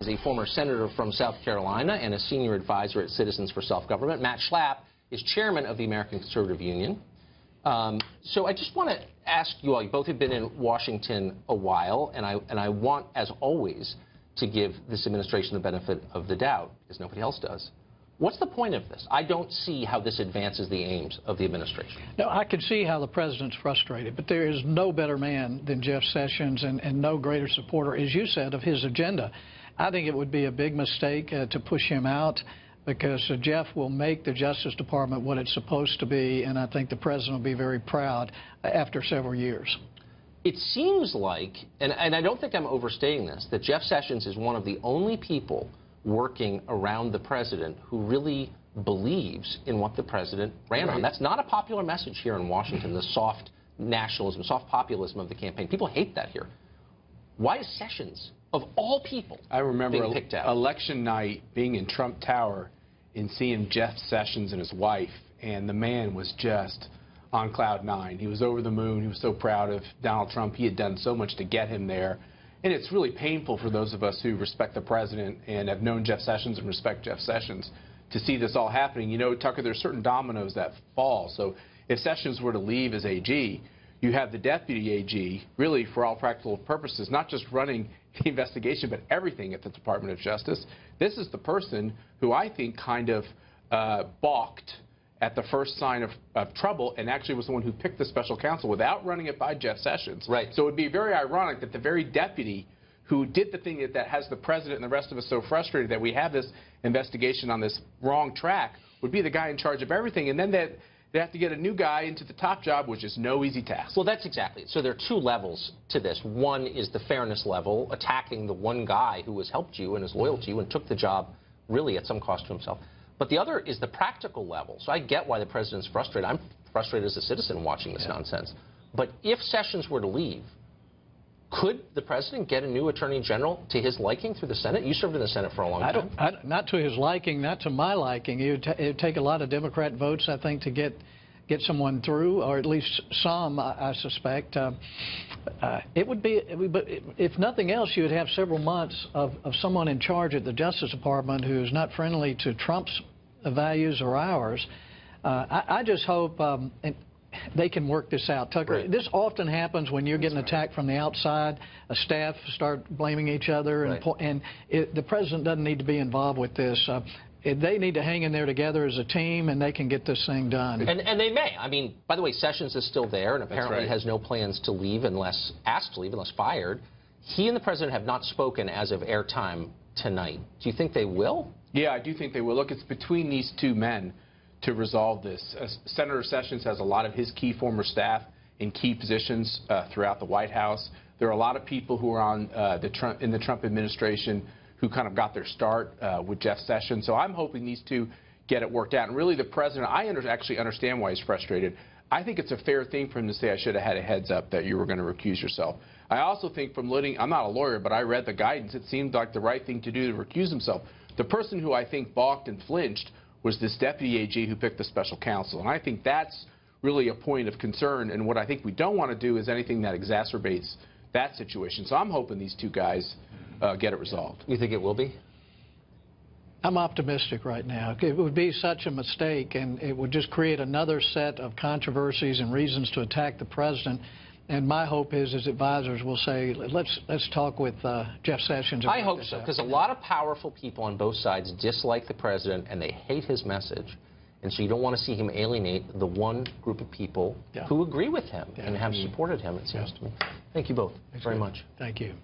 is a former senator from South Carolina and a senior advisor at Citizens for Self-Government. Matt Schlapp is chairman of the American Conservative Union. So I just want to ask you all, you both have been in Washington a while, and I want, as always, to give this administration the benefit of the doubt, because nobody else does. What's the point of this? I don't see how this advances the aims of the administration. No, I can see how the president's frustrated, but there is no better man than Jeff Sessions and no greater supporter, as you said, of his agenda. I think it would be a big mistake to push him out, because Jeff will make the Justice Department what it's supposed to be, and I think the president will be very proud after several years. It seems like, and I don't think I'm overstating this, that Jeff Sessions is one of the only people working around the president who really believes in what the president ran on. That's not a popular message here in Washington, the soft nationalism, soft populism of the campaign. People hate that here. Why is Sessions, of all people, I remember being picked out? Election night being in Trump Tower and seeing Jeff Sessions and his wife, and the man was just on cloud nine. He was over the moon. He was so proud of Donald Trump. He had done so much to get him there. And it's really painful for those of us who respect the president and have known Jeff Sessions and respect Jeff Sessions to see this all happening. You know, Tucker, there's certain dominoes that fall. So if Sessions were to leave as AG, you have the deputy AG, really for all practical purposes, not just running the investigation, but everything at the Department of Justice. This is the person who I think kind of balked at the first sign of trouble, and actually was the one who picked the special counsel without running it by Jeff Sessions. Right. So it would be very ironic that the very deputy who did the thing that has the president and the rest of us so frustrated that we have this investigation on this wrong track would be the guy in charge of everything, and then they have to get a new guy into the top job, which is no easy task. Well, that's exactly it. So there are two levels to this. One is the fairness level, attacking the one guy who has helped you and is loyal to you and took the job really at some cost to himself. But the other is the practical level. So I get why the president's frustrated. I'm frustrated as a citizen watching this nonsense. But if Sessions were to leave, could the president get a new attorney general to his liking through the Senate? You served in the Senate for a long time. Not to his liking, not to my liking. It would take a lot of Democrat votes, I think, to get someone through, or at least some, I suspect. It would be, if nothing else, you would have several months of someone in charge at the Justice Department who is not friendly to Trump's values or ours. I just hope they can work this out. Tucker, this often happens when you're getting attacked from the outside. A staff start blaming each other, and the president doesn't need to be involved with this. They need to hang in there together as a team, and they can get this thing done. And they may. I mean, by the way, Sessions is still there and apparently has no plans to leave unless asked to leave, unless fired. He and the president have not spoken as of airtime tonight. Do you think they will? Yeah, I do think they will. Look, it's between these two men to resolve this. Senator Sessions has a lot of his key former staff in key positions throughout the White House. There are a lot of people who are on in the Trump administration who kind of got their start with Jeff Sessions. So I'm hoping these two get it worked out. And really, the president, I actually understand why he's frustrated. I think it's a fair thing for him to say, I should have had a heads up that you were going to recuse yourself. I also think from I'm not a lawyer, but I read the guidance. It seemed like the right thing to do to recuse himself. The person who I think balked and flinched was this deputy AG who picked the special counsel. And I think that's really a point of concern. And what I think we don't want to do is anything that exacerbates that situation. So I'm hoping these two guys get it resolved. You think it will be? I'm optimistic right now. It would be such a mistake, and it would just create another set of controversies and reasons to attack the president. And my hope is his advisors will say, let's talk with Jeff Sessions. I hope so, because a lot of powerful people on both sides dislike the president and they hate his message. And so you don't want to see him alienate the one group of people who agree with him and have supported him, it seems to me. Thank you both very much. Thank you.